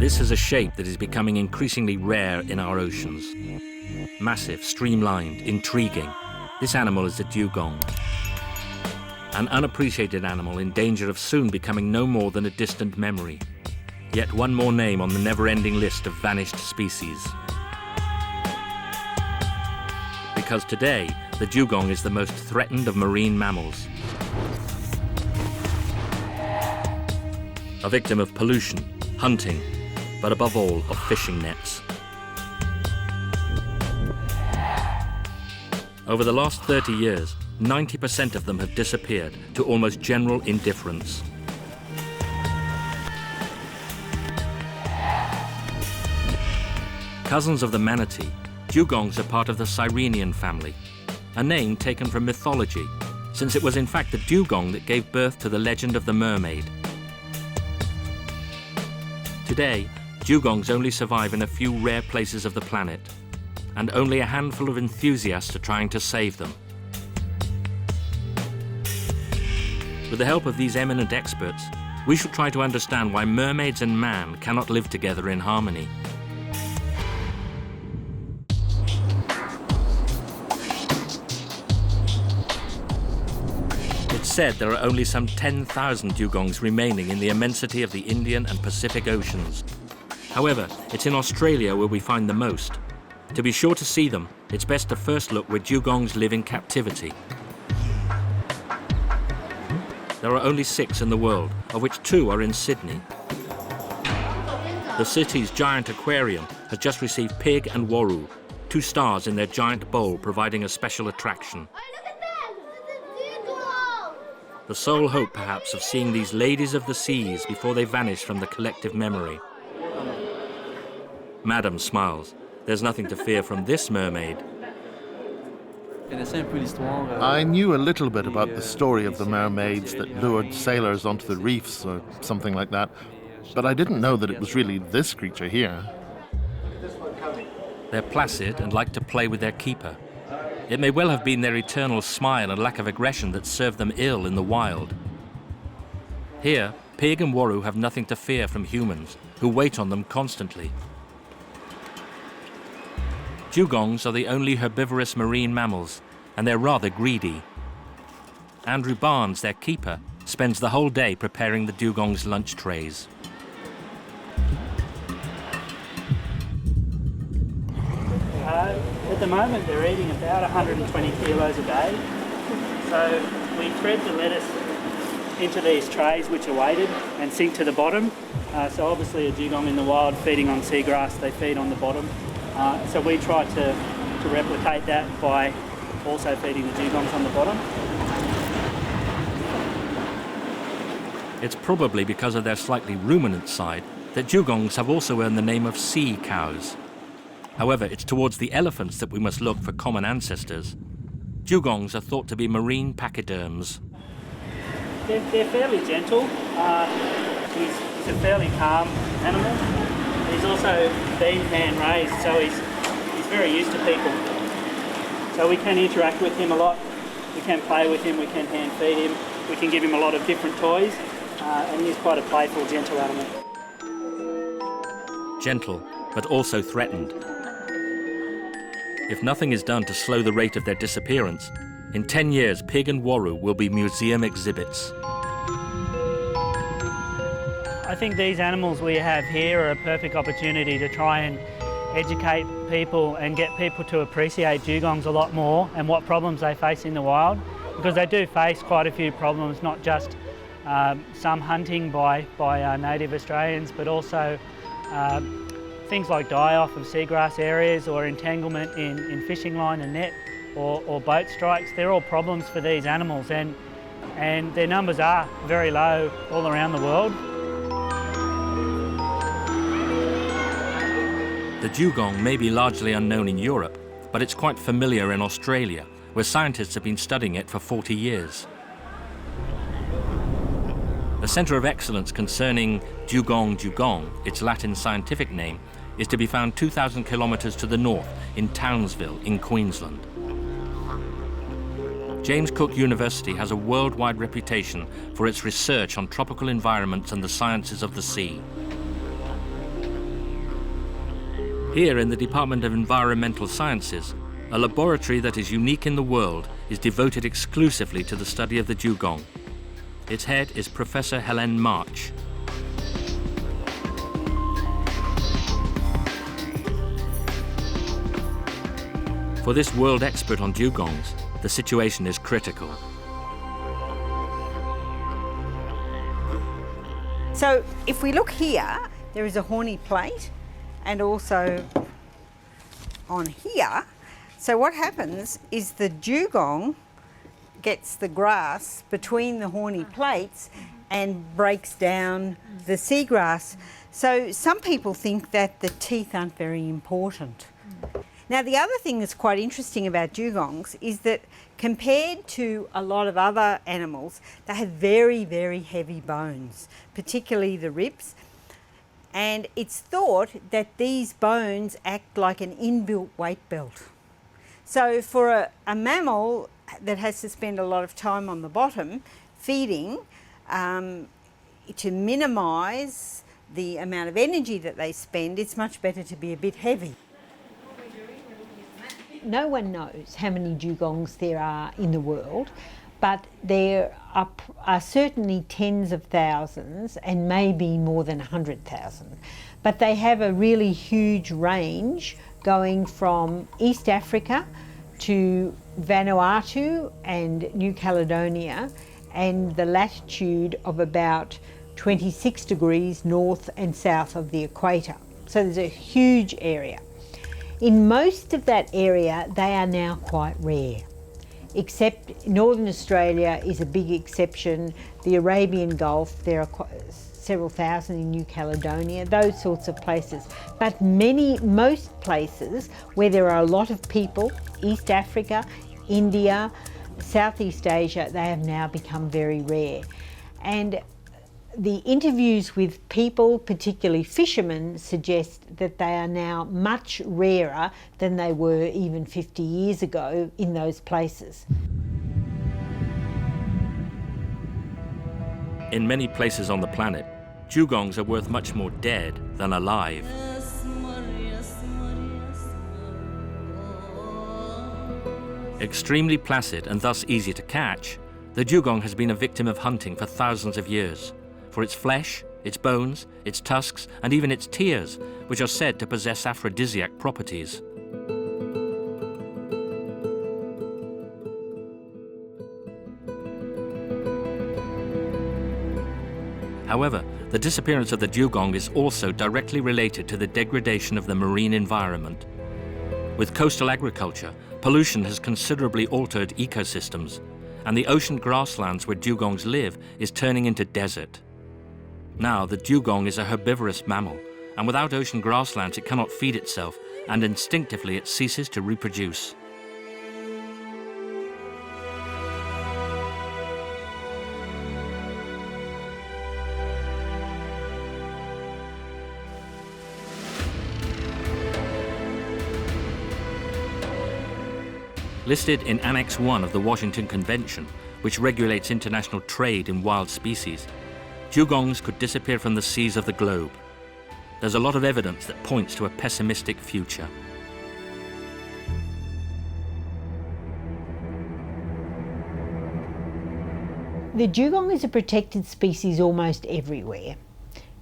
This is a shape that is becoming increasingly rare in our oceans. Massive, streamlined, intriguing. This animal is the dugong. An unappreciated animal in danger of soon becoming no more than a distant memory. Yet one more name on the never-ending list of vanished species. Because today, the dugong is the most threatened of marine mammals. A victim of pollution, hunting, but above all, of fishing nets. Over the last 30 years, 90% of them have disappeared to almost general indifference. Cousins of the manatee, dugongs are part of the Sirenian family, a name taken from mythology, since it was in fact the dugong that gave birth to the legend of the mermaid. Today, dugongs only survive in a few rare places of the planet, and only a handful of enthusiasts are trying to save them. With the help of these eminent experts, we should try to understand why mermaids and man cannot live together in harmony. It's said there are only some 10,000 dugongs remaining in the immensity of the Indian and Pacific Oceans. However, it's in Australia where we find the most. To be sure to see them, it's best to first look where dugongs live in captivity. There are only 6 in the world, of which 2 are in Sydney. The city's giant aquarium has just received pig and waru, 2 stars in their giant bowl, providing a special attraction. The sole hope, perhaps, of seeing these ladies of the seas before they vanish from the collective memory. Madam smiles. There's nothing to fear from this mermaid. I knew a little bit about the story of the mermaids that lured sailors onto the reefs or something like that, but I didn't know that it was really this creature here. They're placid and like to play with their keeper. It may well have been their eternal smile and lack of aggression that served them ill in the wild. Here, pig and waru have nothing to fear from humans, who wait on them constantly. Dugongs are the only herbivorous marine mammals, and they're rather greedy. Andrew Barnes, their keeper, spends the whole day preparing the dugongs' lunch trays. At the moment, they're eating about 120 kilos a day. So we thread the lettuce into these trays, which are weighted, and sink to the bottom. So obviously a dugong in the wild feeding on seagrass, they feed on the bottom. So we try to replicate that by also feeding the dugongs on the bottom. It's probably because of their slightly ruminant side that dugongs have also earned the name of sea cows. However, it's towards the elephants that we must look for common ancestors. Dugongs are thought to be marine pachyderms. They're fairly gentle. He's a fairly calm animal. He's also been hand-raised, so he's very used to people. So we can interact with him a lot. We can play with him, we can hand feed him, we can give him a lot of different toys, and he's quite a playful, gentle animal. Gentle, but also threatened. If nothing is done to slow the rate of their disappearance, in 10 years, pig and waru will be museum exhibits. I think these animals we have here are a perfect opportunity to try and educate people and get people to appreciate dugongs a lot more and what problems they face in the wild, because they do face quite a few problems, not just some hunting by native Australians, but also things like die-off of seagrass areas or entanglement in fishing line and net or boat strikes. They're all problems for these animals, and their numbers are very low all around the world. The dugong may be largely unknown in Europe, but it's quite familiar in Australia, where scientists have been studying it for 40 years. The Centre of Excellence concerning dugong, its Latin scientific name, is to be found 2,000 kilometres to the north in Townsville in Queensland. James Cook University has a worldwide reputation for its research on tropical environments and the sciences of the sea. Here in the Department of Environmental Sciences, a laboratory that is unique in the world is devoted exclusively to the study of the dugong. Its head is Professor Helen March. For this world expert on dugongs, the situation is critical. So if we look here, there is a horny plate, and also on here. So what happens is the dugong gets the grass between the horny plates and breaks down the seagrass. So some people think that the teeth aren't very important. Now, the other thing that's quite interesting about dugongs is that compared to a lot of other animals, they have very, very heavy bones, particularly the ribs. And it's thought that these bones act like an inbuilt weight belt. So for a mammal that has to spend a lot of time on the bottom feeding, to minimise the amount of energy that they spend, it's much better to be a bit heavy. No one knows how many dugongs there are in the world, but there are certainly tens of thousands and maybe more than 100,000. But they have a really huge range going from East Africa to Vanuatu and New Caledonia, and the latitude of about 26 degrees north and south of the equator. So there's a huge area. In most of that area, they are now quite rare, except Northern Australia is a big exception. The Arabian Gulf, there are several thousand in New Caledonia, those sorts of places. But most places where there are a lot of people, East Africa, India, Southeast Asia, they have now become very rare. And the interviews with people, particularly fishermen, suggest that they are now much rarer than they were even 50 years ago in those places. In many places on the planet, dugongs are worth much more dead than alive. Extremely placid and thus easy to catch, the dugong has been a victim of hunting for thousands of years, for its flesh, its bones, its tusks, and even its tears, which are said to possess aphrodisiac properties. However, the disappearance of the dugong is also directly related to the degradation of the marine environment. With coastal agriculture, pollution has considerably altered ecosystems, and the ocean grasslands where dugongs live is turning into desert. Now, the dugong is a herbivorous mammal, and without ocean grasslands it cannot feed itself, and instinctively it ceases to reproduce. Listed in Annex 1 of the Washington Convention, which regulates international trade in wild species, dugongs could disappear from the seas of the globe. There's a lot of evidence that points to a pessimistic future. The dugong is a protected species almost everywhere.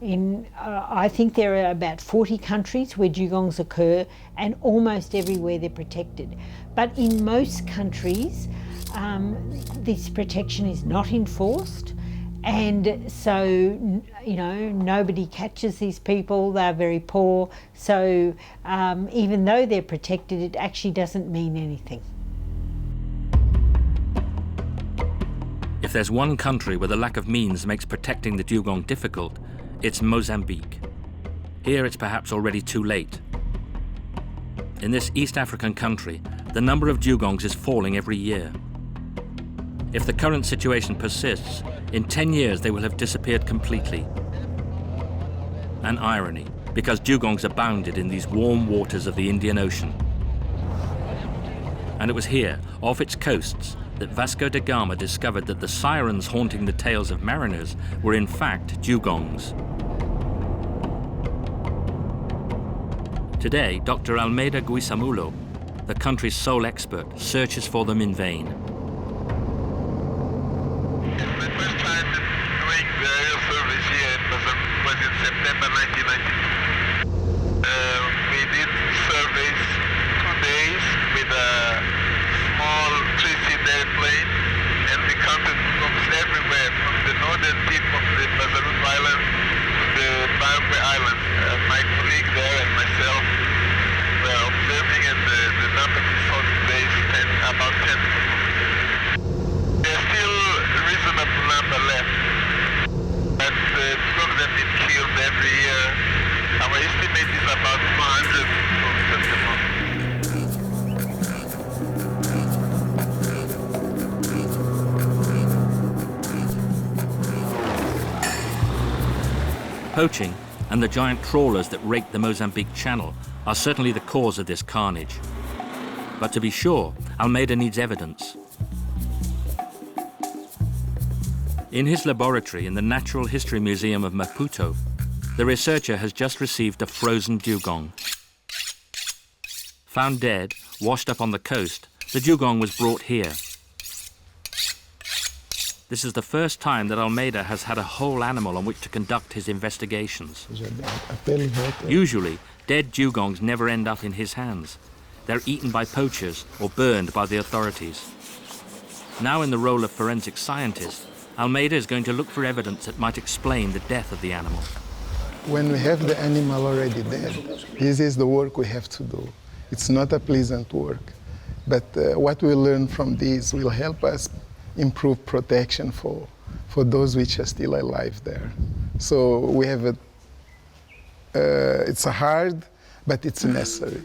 I think there are about 40 countries where dugongs occur, and almost everywhere they're protected. But in most countries, this protection is not enforced, and so, you know, nobody catches these people, they're very poor, so even though they're protected, it actually doesn't mean anything. If there's one country where the lack of means makes protecting the dugong difficult, it's Mozambique. Here it's perhaps already too late. In this East African country, the number of dugongs is falling every year. If the current situation persists, in 10 years they will have disappeared completely. An irony, because dugongs abounded in these warm waters of the Indian Ocean. And it was here, off its coasts, that Vasco da Gama discovered that the sirens haunting the tales of mariners were in fact dugongs. Today, Dr. Almeida Guisamulo, the country's sole expert, searches for them in vain. My first time doing the aerial surveys here was in September 1992. We did surveys 2 days with a small 3-seat airplane, and we counted dugongs everywhere, from the northern tip of the Bazaruth Island to the Bangwe Islands. My colleague there and myself were observing, and the number we saw today is about 10 dugongs. There's still a reasonable number left, but the dugongs that been killed every year, our estimate is about 400 dugongs at the moment. Poaching and the giant trawlers that rake the Mozambique Channel are certainly the cause of this carnage. But to be sure, Almeida needs evidence. In his laboratory in the Natural History Museum of Maputo, the researcher has just received a frozen dugong. Found dead, washed up on the coast, the dugong was brought here. This is the first time that Almeida has had a whole animal on which to conduct his investigations. Usually, dead dugongs never end up in his hands. They're eaten by poachers or burned by the authorities. Now in the role of forensic scientist, Almeida is going to look for evidence that might explain the death of the animal. When we have the animal already dead, this is the work we have to do. It's not a pleasant work, but what we learn from this will help us improve protection for those which are still alive there. So we have it's hard, but it's necessary.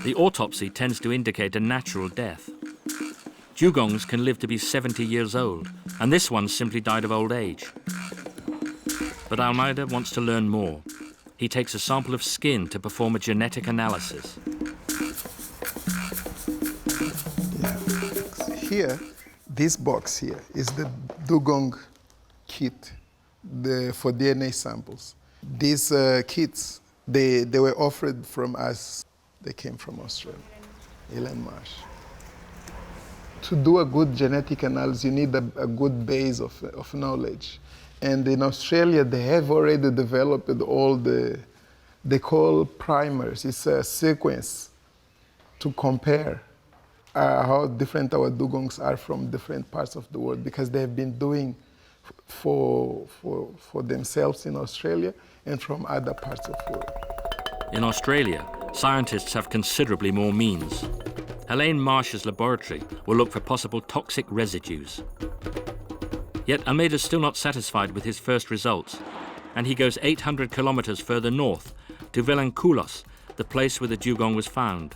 The autopsy tends to indicate a natural death. Dugongs can live to be 70 years old, and this one simply died of old age. But Almeida wants to learn more. He takes a sample of skin to perform a genetic analysis. Here, this box here is the dugong kit for DNA samples. These kits, they were offered from us. They came from Australia, Elan Marsh. To do a good genetic analysis, you need a good base of knowledge. And in Australia, they have already developed all they call primers. It's a sequence to compare how different our dugongs are from different parts of the world, because they have been doing for themselves in Australia and from other parts of the world. In Australia, scientists have considerably more means. Helene Marsh's laboratory will look for possible toxic residues. Yet Almeida's still not satisfied with his first results, and he goes 800 kilometers further north to Vilanculos, the place where the dugong was found.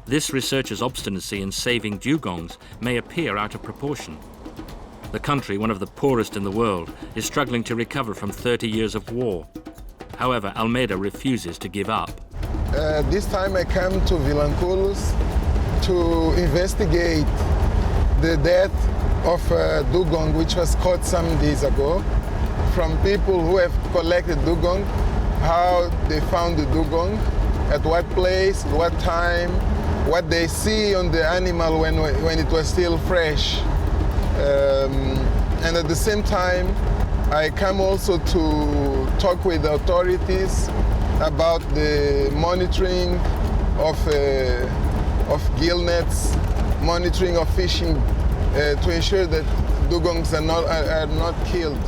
This researcher's obstinacy in saving dugongs may appear out of proportion. The country, one of the poorest in the world, is struggling to recover from 30 years of war. However, Almeida refuses to give up. This time I come to Vilanculos to investigate the death of a dugong which was caught some days ago from people who have collected dugong, how they found the dugong, at what place, what time, what they see on the animal when it was still fresh. And at the same time, I come also to talk with the authorities about the monitoring of gill nets, monitoring of fishing to ensure that dugongs are not killed.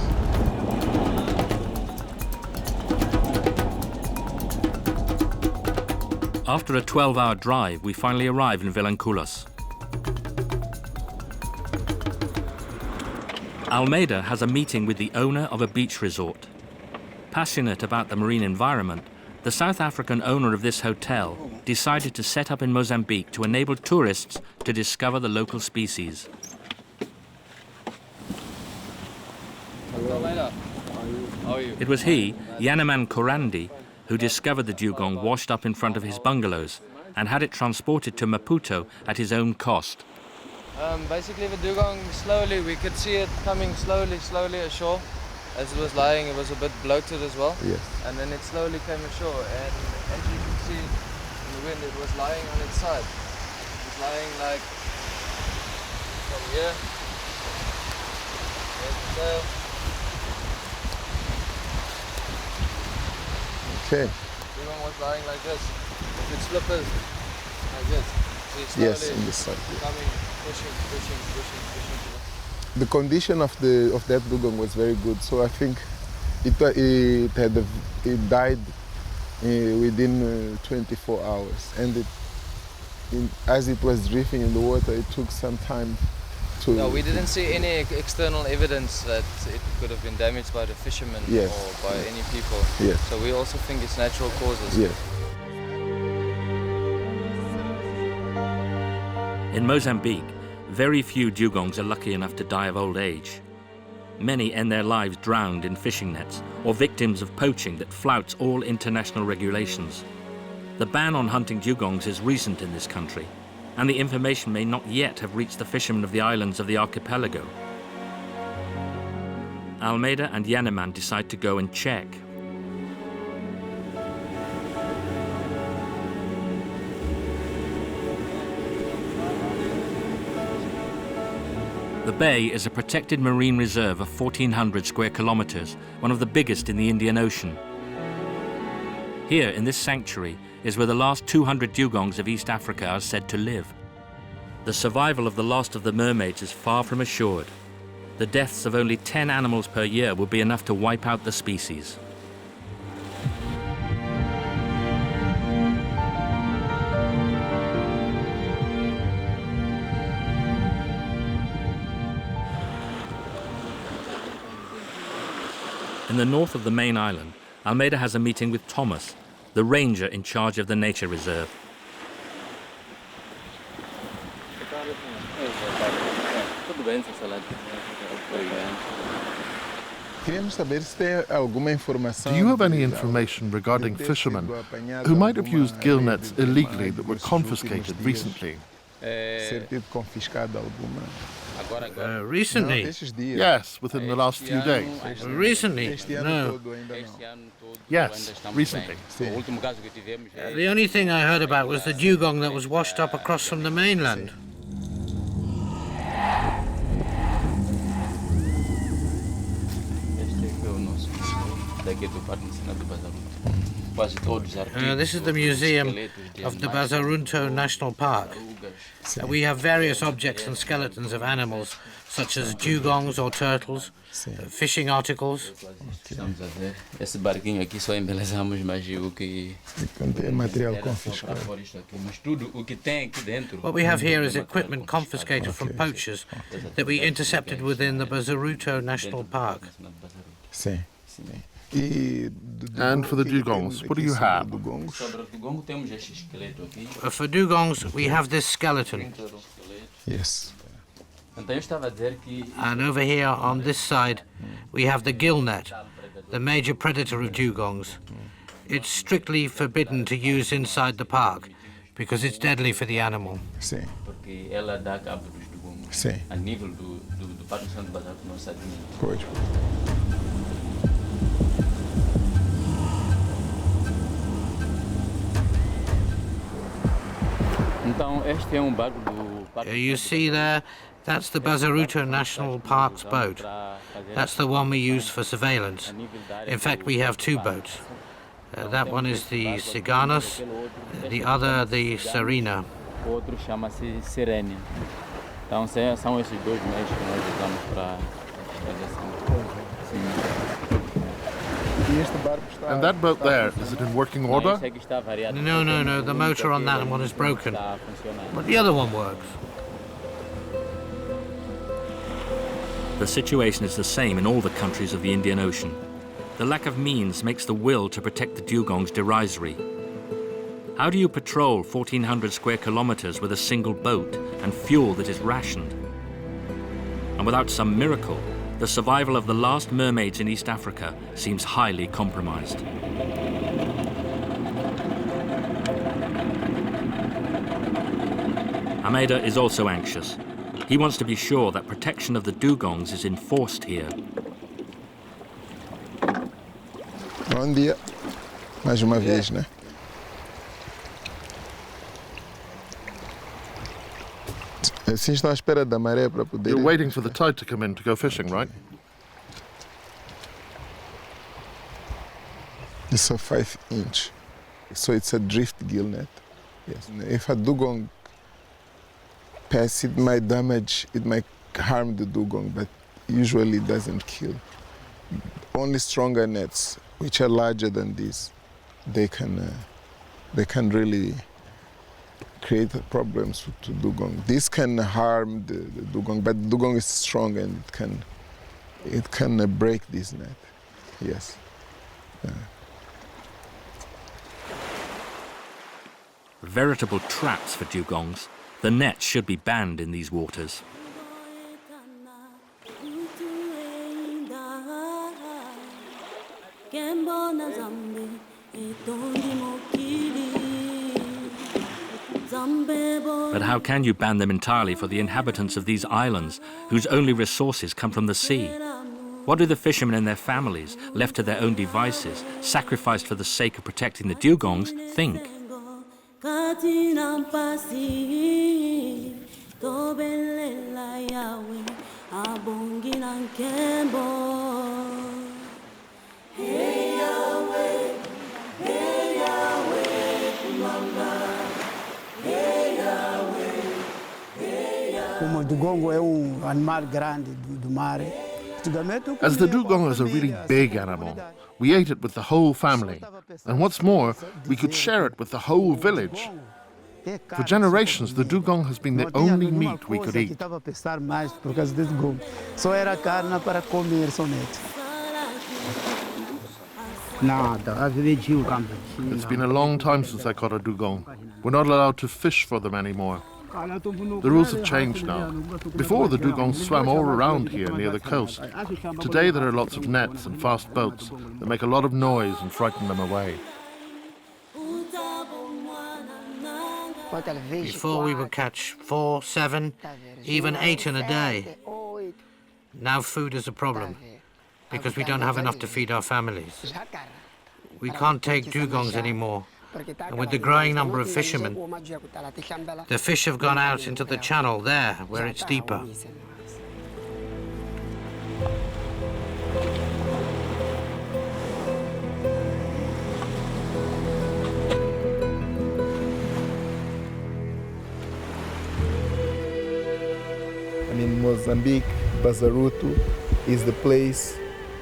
After a 12-hour drive, we finally arrive in Vilanculos. Almeida has a meeting with the owner of a beach resort. Passionate about the marine environment, the South African owner of this hotel decided to set up in Mozambique to enable tourists to discover the local species. It was he, Yanaman Korandi, who discovered the dugong washed up in front of his bungalows and had it transported to Maputo at his own cost. Basically the dugong slowly, we could see it coming slowly ashore. as it was lying, it was a bit bloated as well. Yes. And then it slowly came ashore, and as you can see in the wind, it was lying on its side. It was lying like from here. There's the tail. Okay. Dugong was lying like this, with its flippers, like this. So it's slowly Yes, on this side. Yeah. coming, pushing. The condition of that dugong was very good, so I think it died within 24 hours, and as it was drifting in the water, it took some time to. No, we didn't see any external evidence that it could have been damaged by the fishermen Yes. or by any people. Yes. So we also think it's natural causes. Yes. In Mozambique, very few dugongs are lucky enough to die of old age. Many end their lives drowned in fishing nets or victims of poaching that flouts all international regulations. The ban on hunting dugongs is recent in this country, and the information may not yet have reached the fishermen of the islands of the archipelago. Almeida and Yaneman decide to go and check. The bay is a protected marine reserve of 1,400 square kilometers, one of the biggest in the Indian Ocean. Here, in this sanctuary, is where the last 200 dugongs of East Africa are said to live. The survival of the last of the mermaids is far from assured. The deaths of only 10 animals per year will be enough to wipe out the species. In the north of the main island, Almeida has a meeting with Thomas, the ranger in charge of the nature reserve. Do you have any information regarding fishermen who might have used gill nets illegally that were confiscated recently? Recently? Yes, within the last few days. Recently? No. Yes, recently. The only thing I heard about was the dugong that was washed up across from the mainland. This is the museum of the Bazarunto National Park. We have various objects and skeletons of animals, such as dugongs or turtles, fishing articles. What we have here is equipment confiscated from poachers that we intercepted within the Bazarunto National Park. And for the dugongs, what do you have? For dugongs, we have this skeleton. Yes. And over here on this side, we have the gill net, the major predator of dugongs. It's strictly forbidden to use inside the park because it's deadly for the animal. Sim. Pode. You see there, that's the Bazarunto National Park's boat. That's the one we use for surveillance. In fact, we have two boats. That one is the Ciganos, the other the Sirenian. Outro chama-se Sirenian. Então são esses dois meios que nós usamos para And that boat there, is it in working order? No, the motor on that one is broken, but the other one works. The situation is the same in all the countries of the Indian Ocean. The lack of means makes the will to protect the dugongs derisory. How do you patrol 1,400 square kilometers with a single boat and fuel that is rationed? And without some miracle, the survival of the last mermaids in East Africa seems highly compromised. Almeida is also anxious. He wants to be sure that protection of the dugongs is enforced here. Bom dia. Mais uma vez, né? Assim estão à espera da maré para poder... You're waiting for the tide to come in to go fishing, right? It's a 5-inch. So it's a drift gill net. Yes. If a dugong pass, it might damage, it might harm the dugong, but usually it doesn't kill. Only stronger nets, which are larger than this, they can really create problems to dugong. This can harm the dugong, but the dugong is strong and it can break this net. Yes. Veritable traps for dugongs. The nets should be banned in these waters. But how can you ban them entirely for the inhabitants of these islands, whose only resources come from the sea? What do the fishermen and their families, left to their own devices, sacrificed for the sake of protecting the dugongs, think? As the dugong is a really big animal, we ate it with the whole family. And what's more, we could share it with the whole village. For generations, the dugong has been the only meat we could eat. It's been a long time since I caught a dugong. We're not allowed to fish for them anymore. The rules have changed now. Before, the dugongs swam all around here near the coast. Today there are lots of nets and fast boats that make a lot of noise and frighten them away. Before we would catch 4, 7, even 8 in a day. Now food is a problem because we don't have enough to feed our families. We can't take dugongs anymore. And with the growing number of fishermen, the fish have gone out into the channel there, where it's deeper. In Mozambique, Bazaruto is the place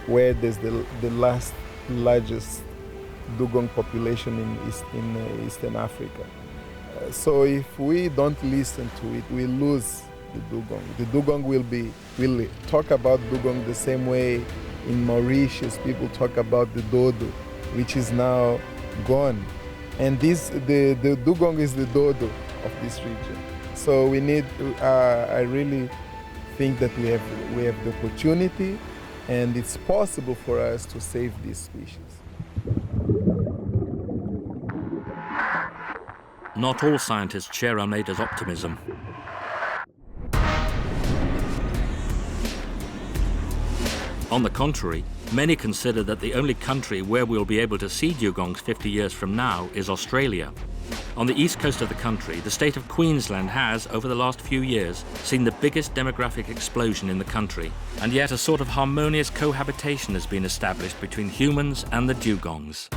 where there's the largest dugong population in Eastern Africa. So if we don't listen to it, we lose the dugong. The dugong will talk about dugong the same way in Mauritius people talk about the dodo, which is now gone. And the dugong is the dodo of this region. So we need, I really think that we have the opportunity and it's possible for us to save this species. Not all scientists share Almeida's optimism. On the contrary, many consider that the only country where we'll be able to see dugongs 50 years from now is Australia. On the east coast of the country, the state of Queensland has, over the last few years, seen the biggest demographic explosion in the country, and yet a sort of harmonious cohabitation has been established between humans and the dugongs.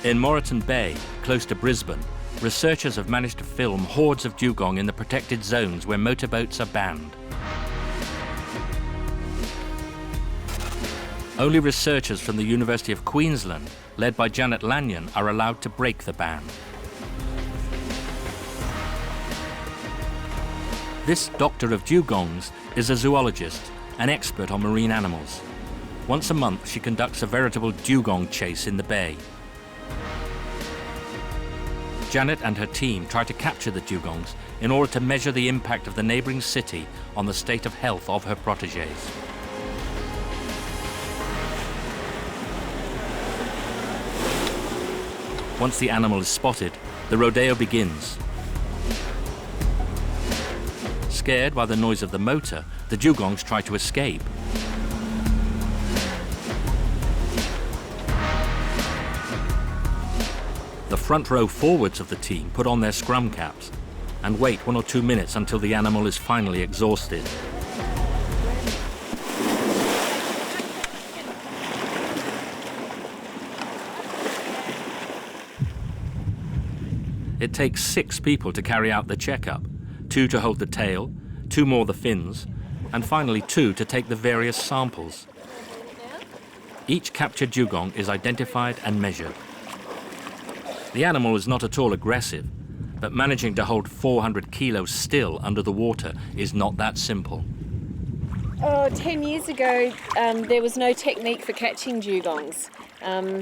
In Moreton Bay, close to Brisbane, researchers have managed to film hordes of dugong in the protected zones where motorboats are banned. Only researchers from the University of Queensland, led by Janet Lanyon, are allowed to break the ban. This doctor of dugongs is a zoologist, an expert on marine animals. Once a month, she conducts a veritable dugong chase in the bay. Janet and her team try to capture the dugongs in order to measure the impact of the neighbouring city on the state of health of her protégés. Once the animal is spotted, the rodeo begins. Scared by the noise of the motor, the dugongs try to escape. front row forwards of the team put on their scrum caps and wait 1 or 2 minutes until the animal is finally exhausted. It takes 6 people to carry out the checkup, 2 to hold the tail, 2 more the fins, and finally 2 to take the various samples. Each captured dugong is identified and measured. The animal is not at all aggressive, but managing to hold 400 kilos still under the water is not that simple. 10 years ago, there was no technique for catching dugongs.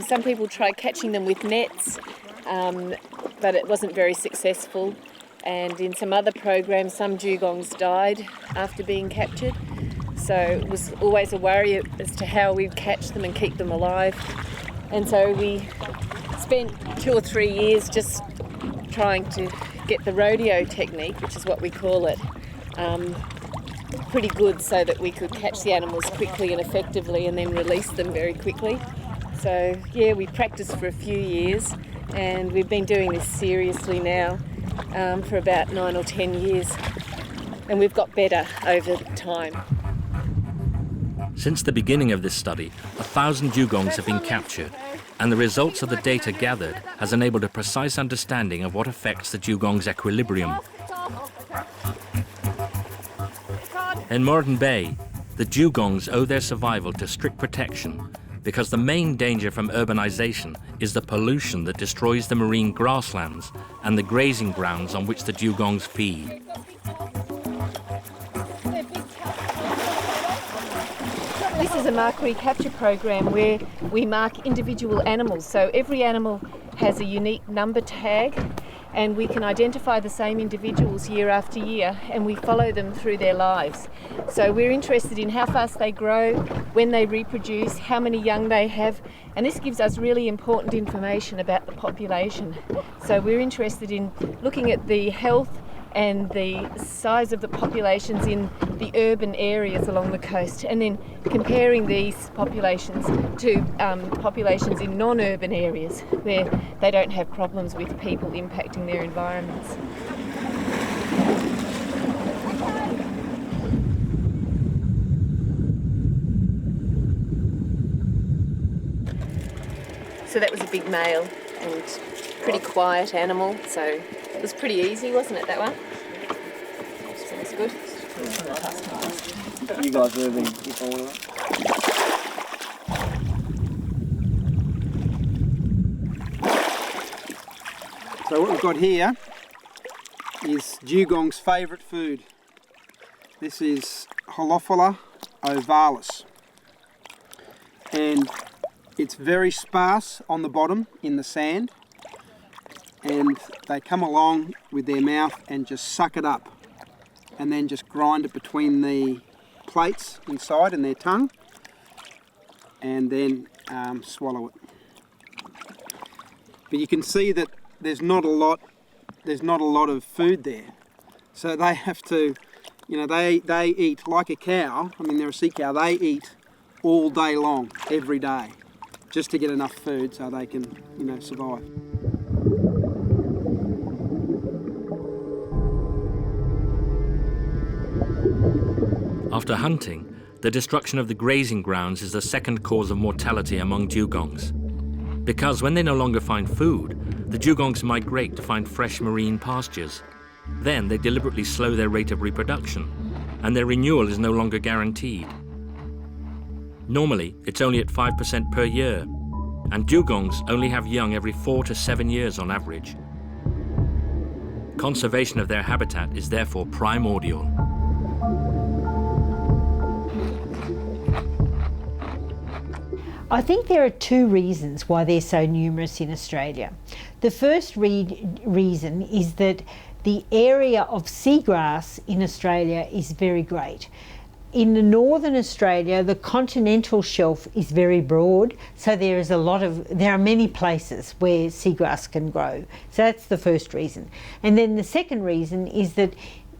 Some people tried catching them with nets, but it wasn't very successful. And in some other programs, some dugongs died after being captured. So it was always a worry as to how we'd catch them and keep them alive. And so we spent 2 or 3 years just trying to get the rodeo technique, which is what we call it, pretty good so that we could catch the animals quickly and effectively and then release them very quickly. So yeah, we practiced for a few years and we've been doing this seriously now for about 9 or 10 years, and we've got better over time. Since the beginning of this study, 1,000 dugongs have been captured, and the results of the data gathered has enabled a precise understanding of what affects the dugong's equilibrium. In Moreton Bay, the dugongs owe their survival to strict protection because the main danger from urbanization is the pollution that destroys the marine grasslands and the grazing grounds on which the dugongs feed. This is a mark recapture program where we mark individual animals. So every animal has a unique number tag and we can identify the same individuals year after year and we follow them through their lives. So we're interested in how fast they grow, when they reproduce, how many young they have, and this gives us really important information about the population. So we're interested in looking at the health and the size of the populations in the urban areas along the coast and then comparing these populations to populations in non-urban areas where they don't have problems with people impacting their environments. So that was a big male and pretty quiet animal, so it was pretty easy, wasn't it, that one? Sounds good. You guys are moving. So what we've got here is dugong's favourite food. This is Holophila ovalis. And it's very sparse on the bottom in the sand. And they come along with their mouth and just suck it up and then just grind it between the plates inside and their tongue and then swallow it. But you can see that there's not a lot of food there. So they have to, you know, they eat like a cow. I mean, they're a sea cow. They eat all day long, every day, just to get enough food so they can, you know, survive. After hunting, the destruction of the grazing grounds is the second cause of mortality among dugongs. Because when they no longer find food, the dugongs migrate to find fresh marine pastures. Then they deliberately slow their rate of reproduction, and their renewal is no longer guaranteed. Normally, it's only at 5% per year, and dugongs only have young every 4 to 7 years on average. Conservation of their habitat is therefore primordial. I think there are 2 reasons why they're so numerous in Australia. The first reason is that the area of seagrass in Australia is very great. In the northern Australia, the continental shelf is very broad, so there are many places where seagrass can grow. So that's the first reason. And then the second reason is that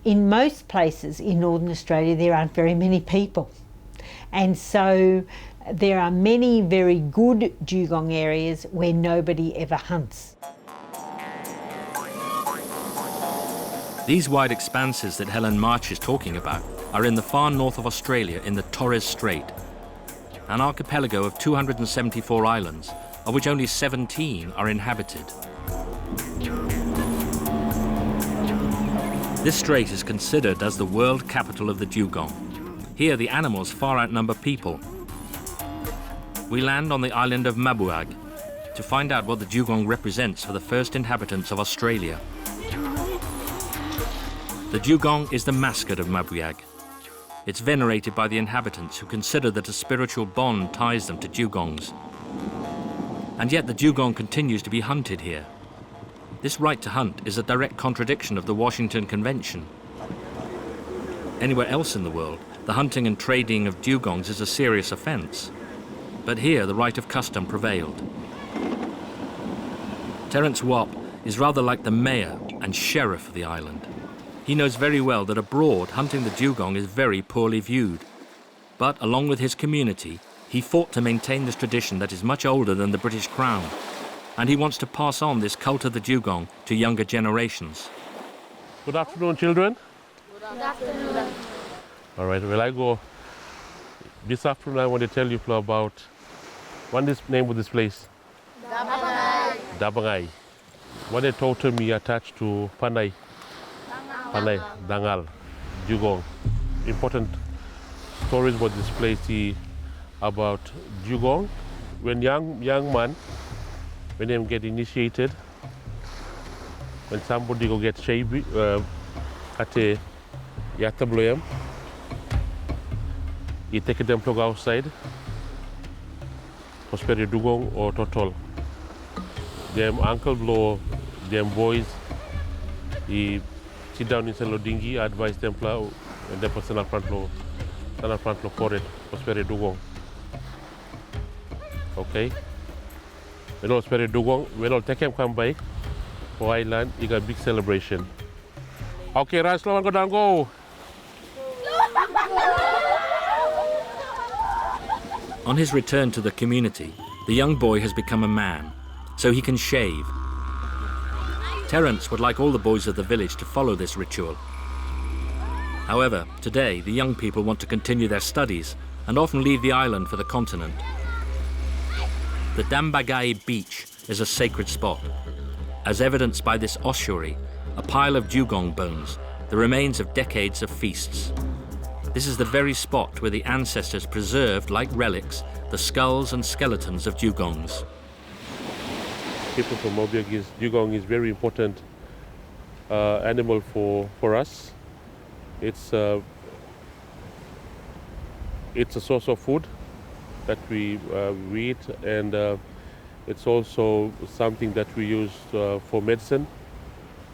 in most places in northern Australia, there aren't very many people. And so there are many very good dugong areas where nobody ever hunts. These wide expanses that Helen March is talking about are in the far north of Australia in the Torres Strait, an archipelago of 274 islands, of which only 17 are inhabited. This strait is considered as the world capital of the dugong. Here the animals far outnumber people. We land on the island of Mabuiag to find out what the dugong represents for the first inhabitants of Australia. The dugong is the mascot of Mabuiag. It's venerated by the inhabitants who consider that a spiritual bond ties them to dugongs. And yet the dugong continues to be hunted here. This right to hunt is a direct contradiction of the Washington Convention. Anywhere else in the world, the hunting and trading of dugongs is a serious offence. But here the right of custom prevailed. Terence Wapp is rather like the mayor and sheriff of the island. He knows very well that abroad hunting the dugong is very poorly viewed. But along with his community, he fought to maintain this tradition that is much older than the British Crown. And he wants to pass on this cult of the dugong to younger generations. Good afternoon, children. Good afternoon. All right, well, I go. This afternoon, I want to tell you about what is the name of this place? Dabangai. Dabangai. What a totem me attached to Panay. Panay, Dangal, Dugong. Important stories about this place about dugong. When young man, when they get initiated, when somebody go get shaved at a yatabloyam, he take them plug outside, prosperi dugong or totol. Them uncle blow, them boys, he sit down in Selo Dingi, advise them plow, and then personal front flow for it, prosperi dugong. Okay? When all prosperi dugong, when all take him come by, for island, you got a big celebration. Okay, right, slow and go down, go! On his return to the community, the young boy has become a man, so he can shave. Terence would like all the boys of the village to follow this ritual. However, today the young people want to continue their studies and often leave the island for the continent. The Dambagai beach is a sacred spot, as evidenced by this ossuary, a pile of dugong bones, the remains of decades of feasts. This is the very spot where the ancestors preserved, like relics, the skulls and skeletons of dugongs. People from Mabuiag, dugong is very important animal for us. It's a source of food that we eat, and it's also something that we use for medicine,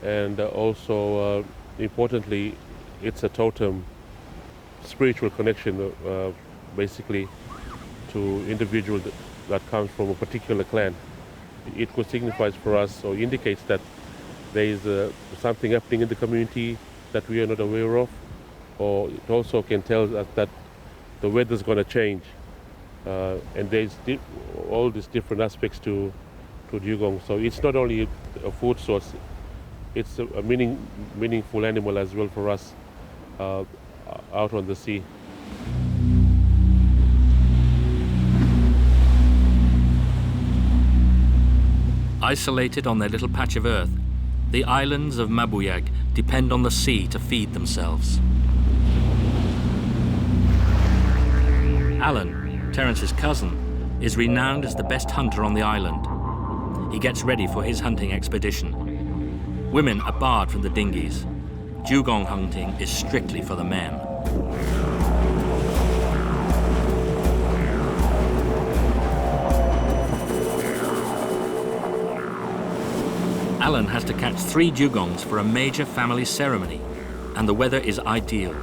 and also importantly, it's a totem, spiritual connection basically to individual that comes from a particular clan. It could signify for us or indicates that there is something happening in the community that we are not aware of, or it also can tell us that the weather is going to change, and there's all these different aspects to dugong. So it's not only a food source, it's a meaningful animal as well for us out on the sea. Isolated on their little patch of earth, the islands of Mabuiag depend on the sea to feed themselves. Alan, Terence's cousin, is renowned as the best hunter on the island. He gets ready for his hunting expedition. Women are barred from the dinghies. Dugong hunting is strictly for the men. Alan has to catch 3 dugongs for a major family ceremony, and the weather is ideal.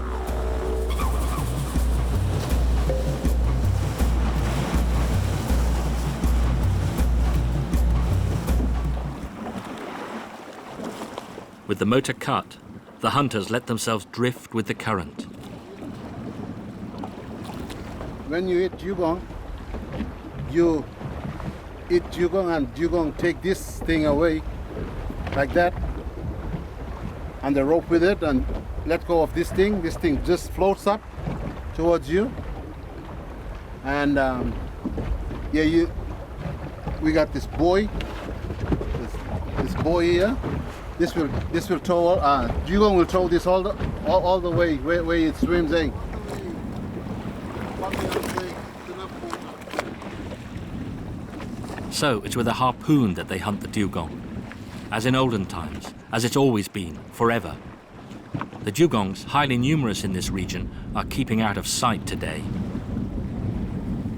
With the motor cut, the hunters let themselves drift with the current. When you eat dugong, you eat dugong and dugong take this thing away like that, and the rope with it, and let go of this thing. This thing just floats up towards you. And we got this buoy, this buoy here. This will tow. Dugong will tow this all the way where it swims in. So it's with a harpoon that they hunt the dugong, as in olden times, as it's always been, forever. The dugongs, highly numerous in this region, are keeping out of sight today.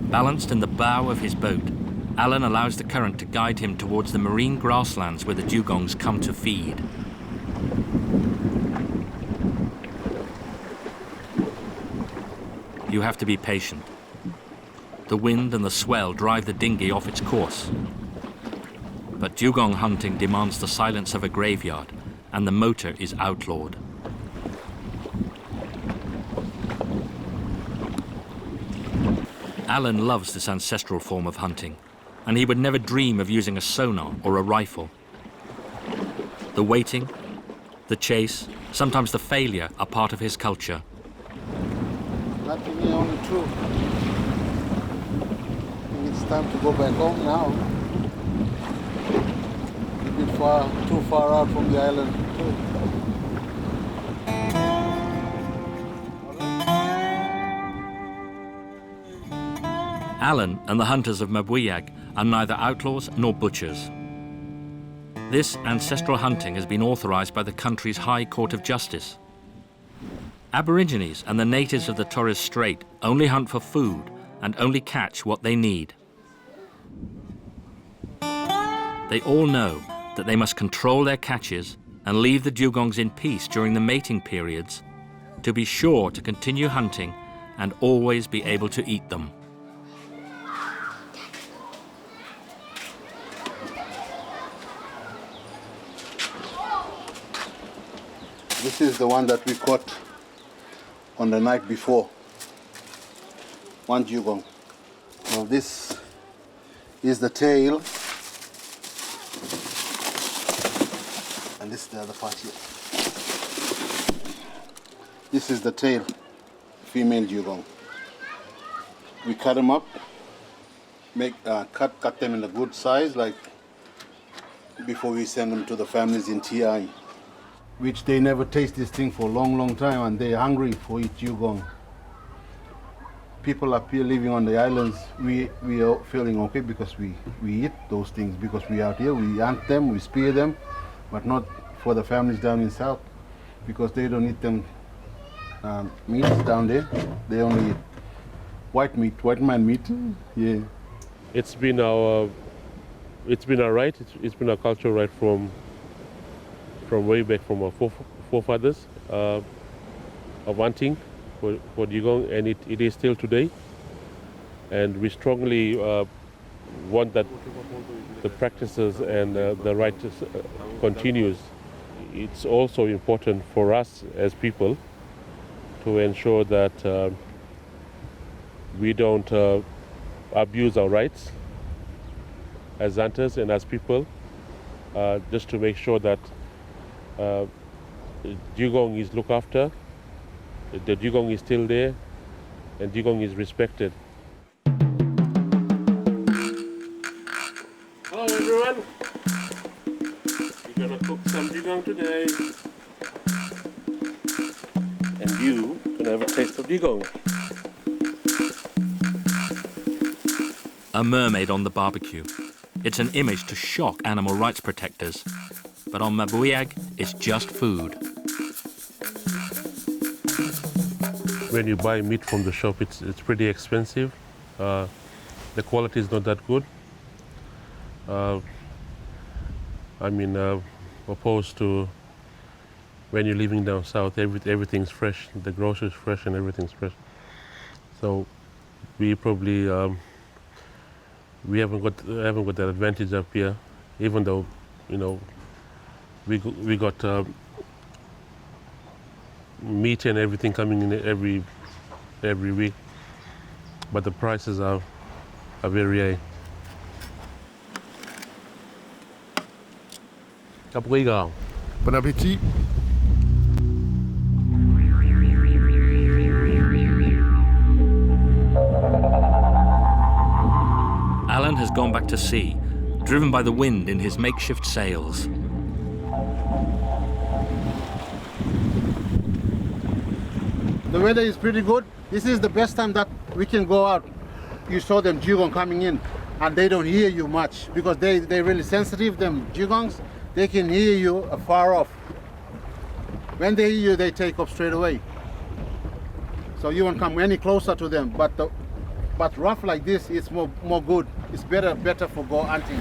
Balanced in the bow of his boat, Alan allows the current to guide him towards the marine grasslands where the dugongs come to feed. You have to be patient. The wind and the swell drive the dinghy off its course. But dugong hunting demands the silence of a graveyard, and the motor is outlawed. Alan loves this ancestral form of hunting, and he would never dream of using a sonar or a rifle. The waiting, the chase, sometimes the failure are part of his culture. Nothing here on the truth. I think it's time to go back home now. A bit too far out from the island too. Alan and the hunters of Mabuyag are neither outlaws nor butchers. This ancestral hunting has been authorized by the country's High Court of Justice. Aborigines and the natives of the Torres Strait only hunt for food and only catch what they need. They all know that they must control their catches and leave the dugongs in peace during the mating periods to be sure to continue hunting and always be able to eat them. This is the one that we caught on the night before. One dugong. Now this is the tail, and this is the other part here. This is the tail, female dugong. We cut them up, cut them in a good size, like before we send them to the families in TI. Which they never taste this thing for a long time, and they're hungry for eat dugong. People up here living on the islands, we are feeling okay because we eat those things, because we out here, we hunt them, we spear them, but not for the families down in south, because they don't eat them meats down there. They only eat white meat, white man meat. Yeah. It's been our right. It's been our culture right from way back from our forefathers of hunting for dugong, and it is still today. And we strongly want that the practices and the right continues. It's also important for us as people to ensure that we don't abuse our rights as hunters and as people, just to make sure that dugong is looked after, the dugong is still there, and dugong is respected. Hello everyone! We're gonna cook some dugong today. And you can have a taste of dugong. A mermaid on the barbecue. It's an image to shock animal rights protectors. But on Mabuyag, it's just food. When you buy meat from the shop, it's pretty expensive. The quality is not that good. Opposed to when you're living down south, everything's fresh. The groceries fresh and everything's fresh. So we probably we haven't got that advantage up here, even though we got meat and everything coming in every week, but the prices are very high. Bon appétit. Alan has gone back to sea, driven by the wind in his makeshift sails. The weather is pretty good. This is the best time that we can go out. You saw them dugong coming in, and they don't hear you much because they're really sensitive, them dugongs. They can hear you far off. When they hear you, they take off straight away. So you won't come any closer to them. But rough like this, it's more good. It's better for go hunting.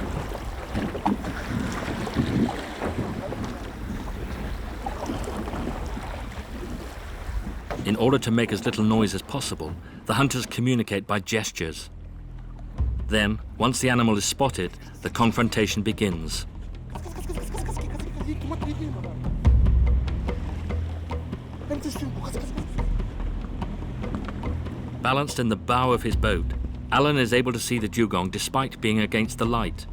In order to make as little noise as possible, the hunters communicate by gestures. Then, once the animal is spotted, the confrontation begins. Balanced in the bow of his boat, Alan is able to see the dugong despite being against the light.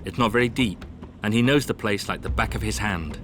It's not very deep, and he knows the place like the back of his hand.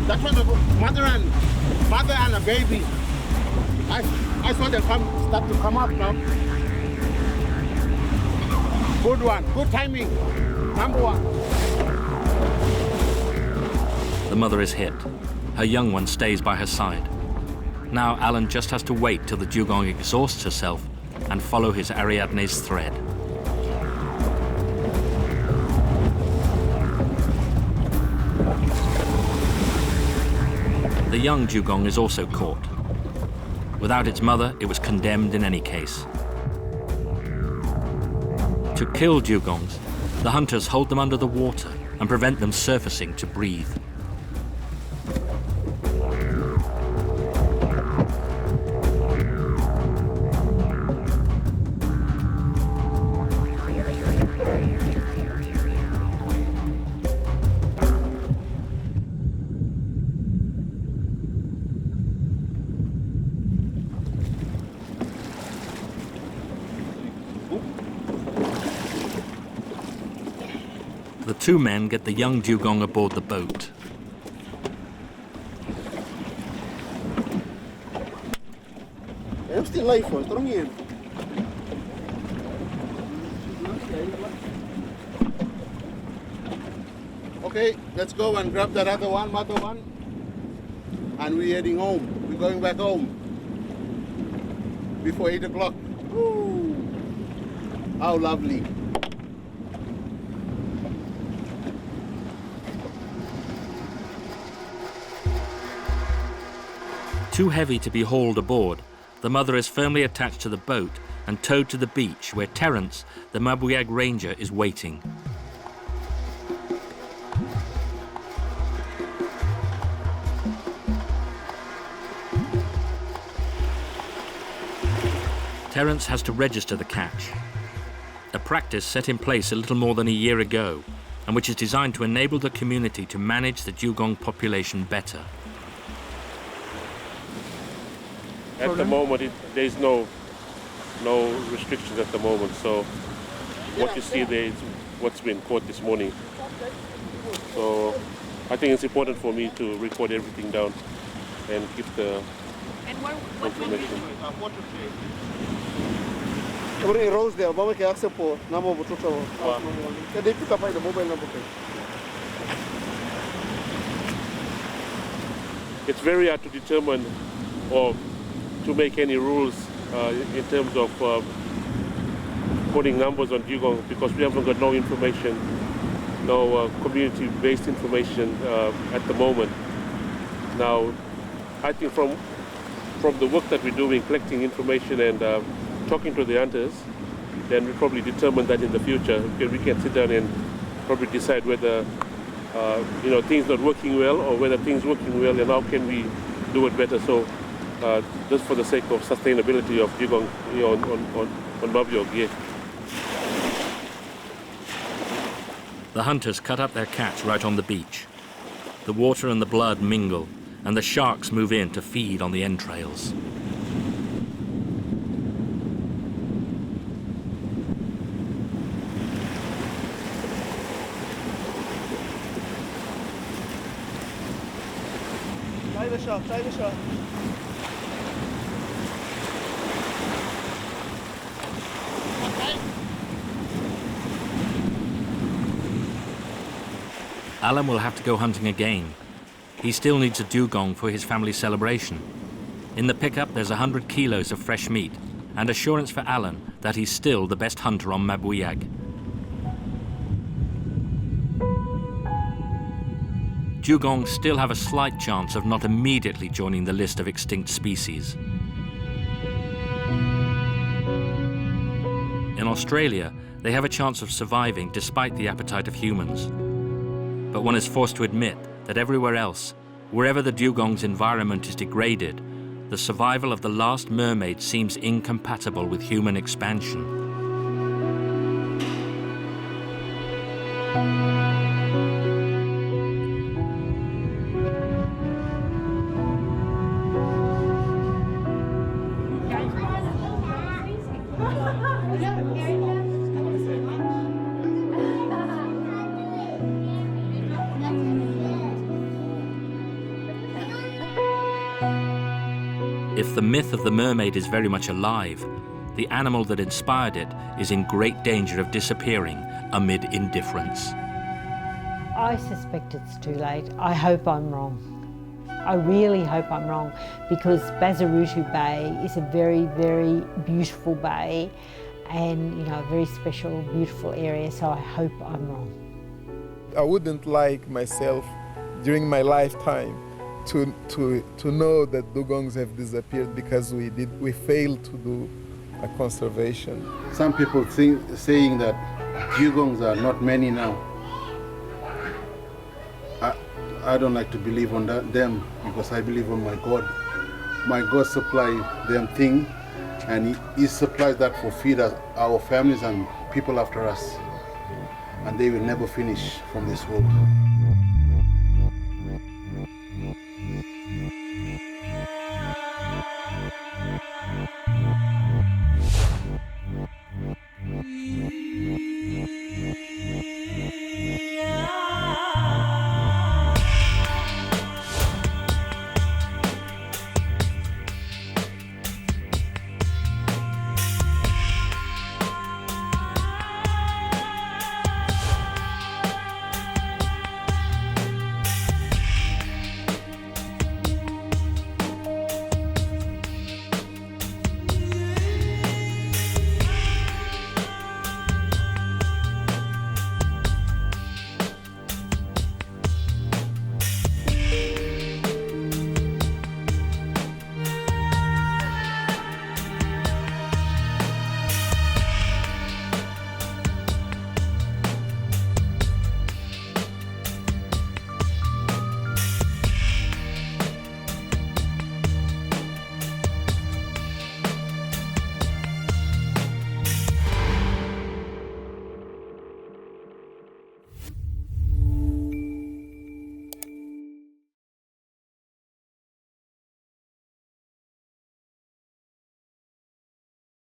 That was a mother and a baby. I saw them start to come up now. Good one, good timing. Number one. The mother is hit. Her young one stays by her side. Now Alan just has to wait till the dugong exhausts herself and follow his Ariadne's thread. The young dugong is also caught. Without its mother, it was condemned in any case. To kill dugongs, the hunters hold them under the water and prevent them surfacing to breathe. The two men get the young dugong aboard the boat. Okay, let's go and grab that other one, and we're heading home. We're going back home before 8 o'clock. How lovely. Too heavy to be hauled aboard, the mother is firmly attached to the boat and towed to the beach where Terence, the Mabuyag ranger, is waiting. Terence has to register the catch, a practice set in place a little more than a year ago, and which is designed to enable the community to manage the dugong population better. At the moment, there's no restrictions at the moment. So what you see there is what's been caught this morning. So I think it's important for me to record everything down and give the information. It's very hard to determine or to make any rules in terms of putting numbers on dugong because we haven't got no information, no community-based information at the moment. Now, I think from from the work that we're doing, collecting information and talking to the hunters, then we probably determine that in the future. We can sit down and probably decide whether things not working well or whether things working well and how can we do it better. So just for the sake of sustainability of dugong on Mabiog, yeah. The hunters cut up their catch right on the beach. The water and the blood mingle, and the sharks move in to feed on the entrails. Take a shot. Alan will have to go hunting again. He still needs a dugong for his family celebration. In the pickup, there's 100 kilos of fresh meat and assurance for Alan that he's still the best hunter on Mabuiag. Dugongs still have a slight chance of not immediately joining the list of extinct species. In Australia, they have a chance of surviving despite the appetite of humans. But one is forced to admit that everywhere else, wherever the dugong's environment is degraded, the survival of the last mermaid seems incompatible with human expansion. If the myth of the mermaid is very much alive, the animal that inspired it is in great danger of disappearing amid indifference. I suspect it's too late. I hope I'm wrong. I really hope I'm wrong, because Bazarutu Bay is a very, very beautiful bay and a very special, beautiful area, so I hope I'm wrong. I wouldn't like myself during my lifetime to know that dugongs have disappeared because we failed to do a conservation. Some people saying that dugongs are not many now. I don't like to believe on them, because I believe on my God. My God supplies them thing, and He supplies that for feed us, our families and people after us, and they will never finish from this world.